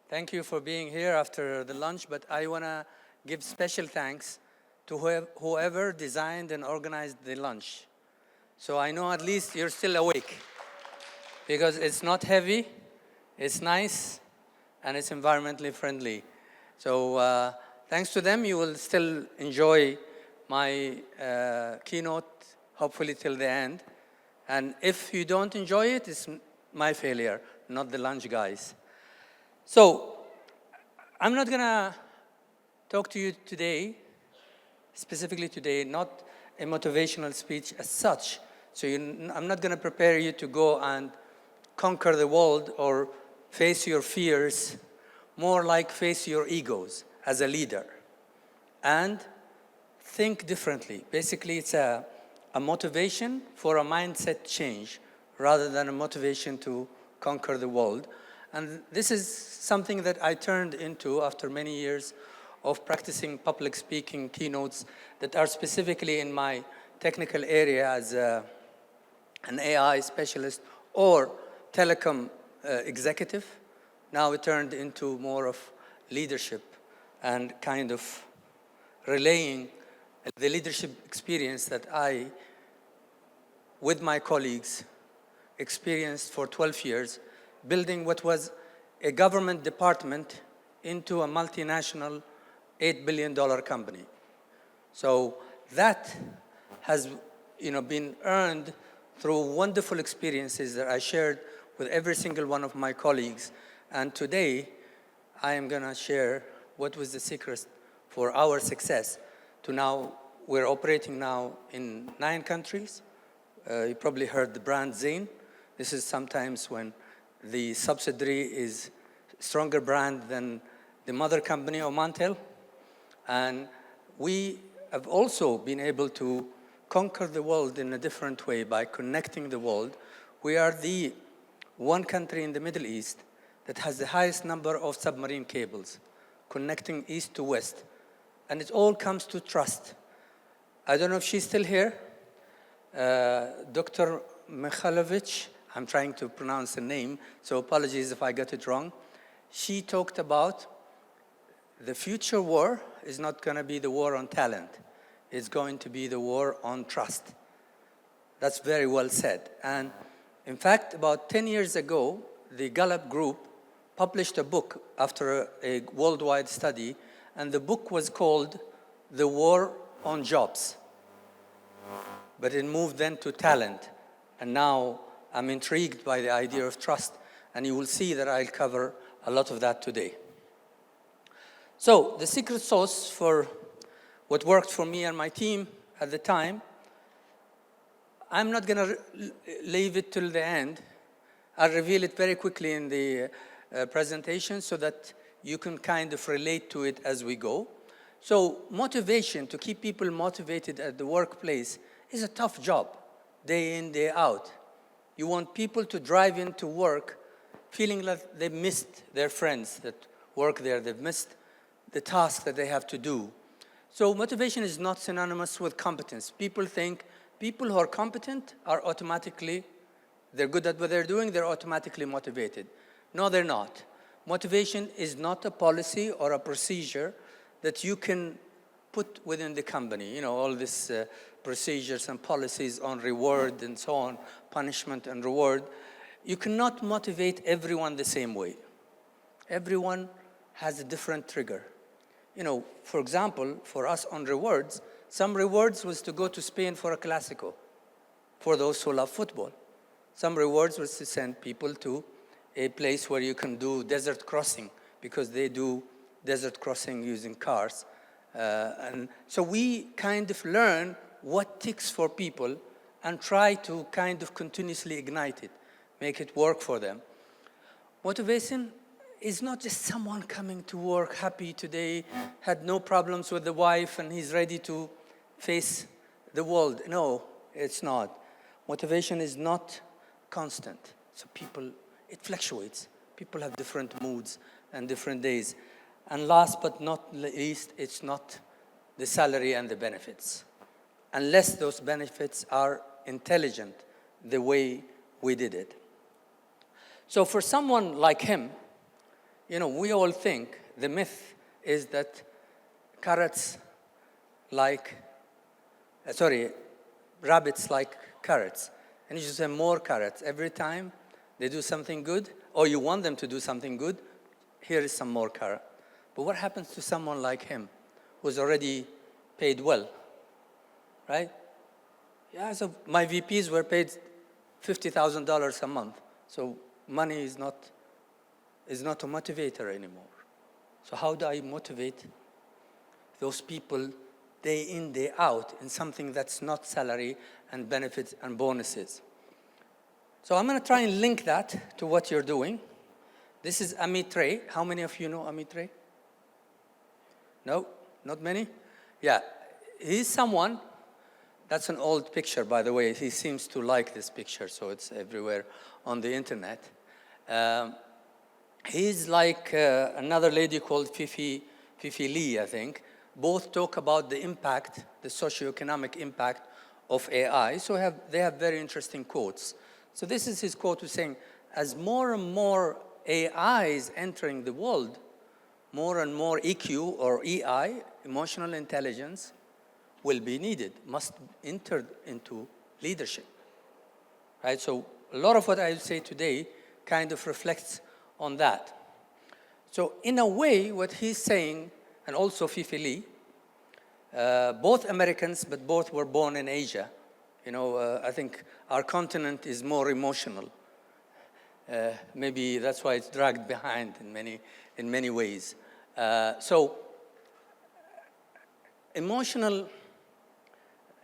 Thank you for being here after the lunch, but I want to give special thanks to whoever designed and organized the lunch. So I know at least you're still awake because it's not heavy, it's nice, and it's environmentally friendly. So thanks to them, you will still enjoy my keynote, hopefully till the end. And if you don't enjoy it, it's my failure, not the lunch guys. So I'm not going to talk to you today, specifically today, not a motivational speech as such. So I'm not going to prepare you to go and conquer the world or face your fears, more like face your egos as a leader and think differently. Basically, it's a motivation for a mindset change rather than a motivation to conquer the world. And this is something that I turned into after many years of practicing public speaking keynotes that are specifically in my technical area as an AI specialist or telecom executive. Now it turned into more of leadership and kind of relaying the leadership experience that I, with my colleagues, experienced for 12 years, building what was a government department into a multinational $8 billion company. So that has been earned through wonderful experiences that I shared with every single one of my colleagues. And today, I am going to share what was the secret for our success to now, we're operating now in 9 countries. You probably heard the brand Zain. This is sometimes when the subsidiary is stronger brand than the mother company or Montel. And we have also been able to conquer the world in a different way by connecting the world. We are the one country in the Middle East that has the highest number of submarine cables connecting east to west. And it all comes to trust. I don't know if she's still here. Dr. Mikhailovich, I'm trying to pronounce the name, so apologies if I got it wrong. She talked about the future war is not going to be the war on talent. It's going to be the war on trust. That's very well said. And in fact, about 10 years ago, the Gallup Group published a book after a worldwide study, and the book was called The War on Jobs. But it moved then to talent. And now I'm intrigued by the idea of trust, and you will see that I'll cover a lot of that today. So the secret sauce for what worked for me and my team at the time, I'm not going to leave it till the end. I'll reveal it very quickly in the presentation so that you can kind of relate to it as we go. So motivation, to keep people motivated at the workplace, is a tough job, day in, day out. You want people to drive into work feeling like they missed their friends that work there. They've missed the task that they have to do. So motivation is not synonymous with competence. People think people who are competent are automatically, they're good at what they're doing, they're automatically motivated. No, they're not. Motivation is not a policy or a procedure that you can put within the company. You know, all these procedures and policies on reward and so on, punishment and reward. You cannot motivate everyone the same way. Everyone has a different trigger. You know, for example, for us on rewards, some rewards was to go to Spain for a Clásico, for those who love football. Some rewards was to send people to a place where you can do desert crossing, because they do desert crossing using cars. And so we kind of learn what ticks for people and try to kind of continuously ignite it, make it work for them. Motivation is not just someone coming to work happy today, had no problems with the wife, and he's ready to face the world. No, it's not. Motivation is not constant. So it fluctuates. People have different moods and different days. And last but not least, it's not the salary and the benefits, unless those benefits are intelligent the way we did it. So for someone like him, we all think the myth is that carrots like, rabbits like carrots. And you just have more carrots. Every time they do something good, or you want them to do something good, here is some more carrot. But what happens to someone like him, who's already paid well, right? Yeah, so my VPs were paid $50,000 a month. So money is not a motivator anymore. So how do I motivate those people day in, day out in something that's not salary and benefits and bonuses? So I'm going to try and link that to what you're doing. This is Amit Ray. How many of you know Amit Ray? No? Not many? Yeah. He's someone, that's an old picture, by the way. He seems to like this picture, so it's everywhere on the internet. He's like another lady called Fifi Lee, I think. Both talk about the impact, the socioeconomic impact of AI. So they have very interesting quotes. So this is his quote, who's saying, as more and more AI is entering the world, more and more EQ or EI, emotional intelligence, will be needed, must enter into leadership, right? So a lot of what I will say today kind of reflects on that. So in a way, what he's saying, and also Fifi Lee, both Americans, but both were born in Asia. I think our continent is more emotional. Maybe that's why it's dragged behind in many ways. So emotional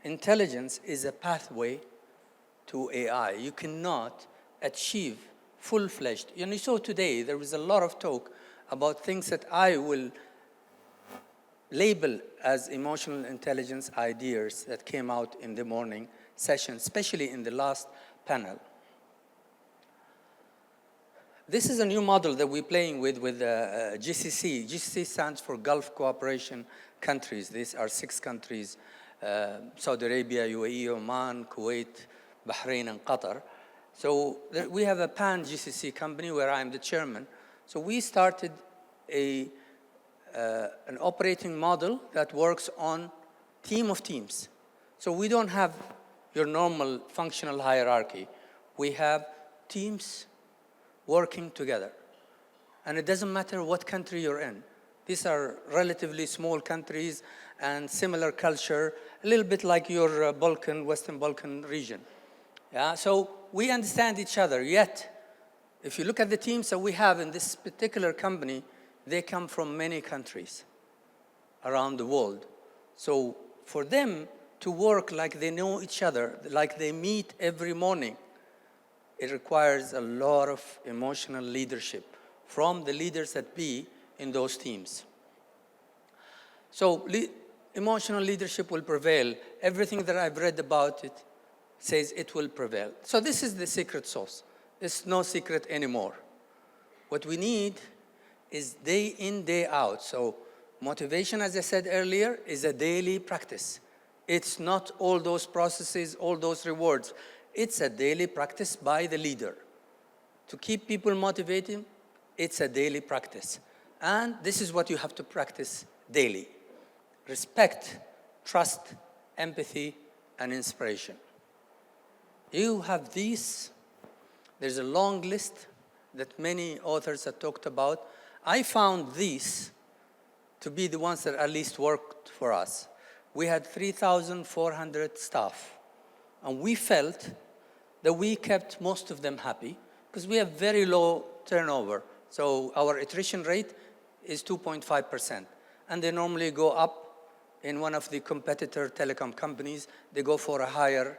intelligence is a pathway to AI. You cannot achieve full-fledged. You saw today there was a lot of talk about things that I will label as emotional intelligence ideas that came out in the morning session, especially in the last panel. This is a new model that we're playing with GCC. GCC stands for Gulf Cooperation Countries. These are 6 countries, Saudi Arabia, UAE, Oman, Kuwait, Bahrain, and Qatar. So we have a pan-GCC company where I'm the chairman. So we started an operating model that works on team of teams. So we don't have your normal functional hierarchy. We have teams working together. And it doesn't matter what country you're in. These are relatively small countries and similar culture, a little bit like your Western Balkan region. Yeah, so we understand each other, yet if you look at the teams that we have in this particular company, they come from many countries around the world. So for them to work like they know each other, like they meet every morning, it requires a lot of emotional leadership from the leaders that be in those teams. So emotional leadership will prevail. Everything that I've read about it says it will prevail. So this is the secret sauce. It's no secret anymore. What we need is day in, day out. So motivation, as I said earlier, is a daily practice. It's not all those processes, all those rewards. It's a daily practice by the leader. To keep people motivated, it's a daily practice. And this is what you have to practice daily. Respect, trust, empathy, and inspiration. You have these. There's a long list that many authors have talked about. I found these to be the ones that at least worked for us. We had 3,400 staff, and we felt that we kept most of them happy because we have very low turnover. So our attrition rate is 2.5%, and they normally go up in one of the competitor telecom companies. They go for a higher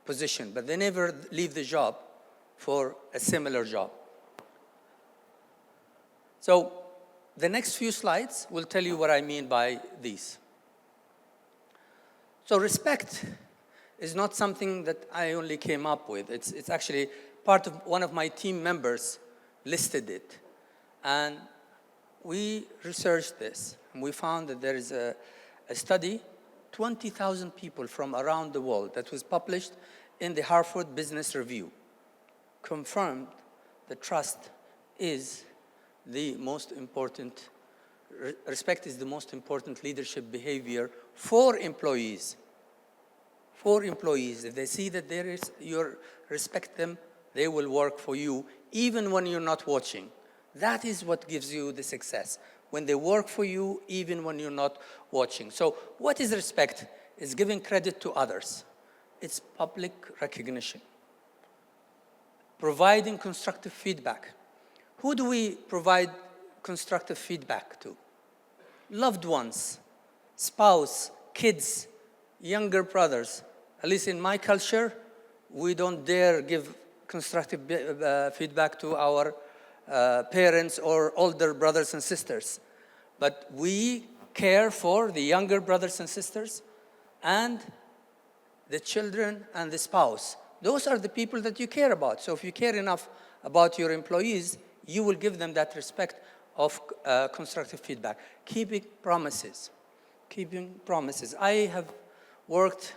position, but they never leave the job for a similar job. So the next few slides will tell you what I mean by these. So respect is not something that I only came up with. It's actually part of one of my team members listed it. And we researched this, and we found that there is a study, 20,000 people from around the world, that was published in the Harvard Business Review, confirmed that trust is the most important, respect is the most important leadership behavior for employees. For employees, if they see that you respect them, they will work for you, even when you're not watching. That is what gives you the success, when they work for you, even when you're not watching. So what is respect? It's giving credit to others. It's public recognition. Providing constructive feedback. Who do we provide constructive feedback to? Loved ones, spouse, kids, younger brothers. At least in my culture, we don't dare give constructive feedback to our parents or older brothers and sisters. But we care for the younger brothers and sisters and the children and the spouse. Those are the people that you care about. So if you care enough about your employees, you will give them that respect of constructive feedback. Keeping promises. Keeping promises. I have worked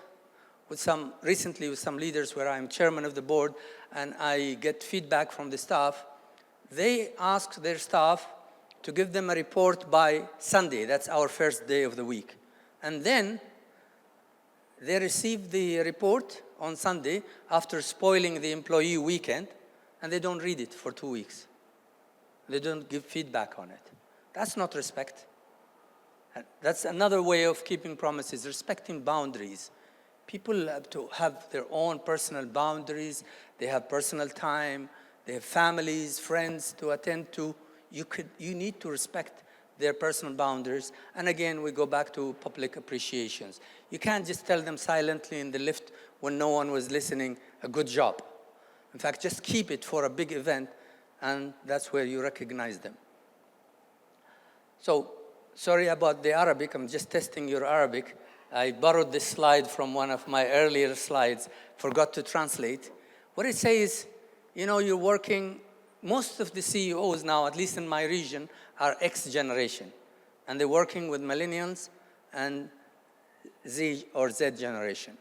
recently with some leaders where I'm chairman of the board, and I get feedback from the staff. They ask their staff to give them a report by Sunday. That's our first day of the week. And then they receive the report on Sunday after spoiling the employee weekend, and they don't read it for 2 weeks. They don't give feedback on it. That's not respect. That's another way of keeping promises, respecting boundaries. People have to have their own personal boundaries. They have personal time. They have families, friends to attend to. You need to respect their personal boundaries. And again, we go back to public appreciations. You can't just tell them silently in the lift when no one was listening, a good job. In fact, just keep it for a big event, and that's where you recognize them. So, sorry about the Arabic. I'm just testing your Arabic. I borrowed this slide from one of my earlier slides, forgot to translate. What it says, you're working, most of the CEOs now, at least in my region, are X generation. And they're working with millennials and Z or Z generation.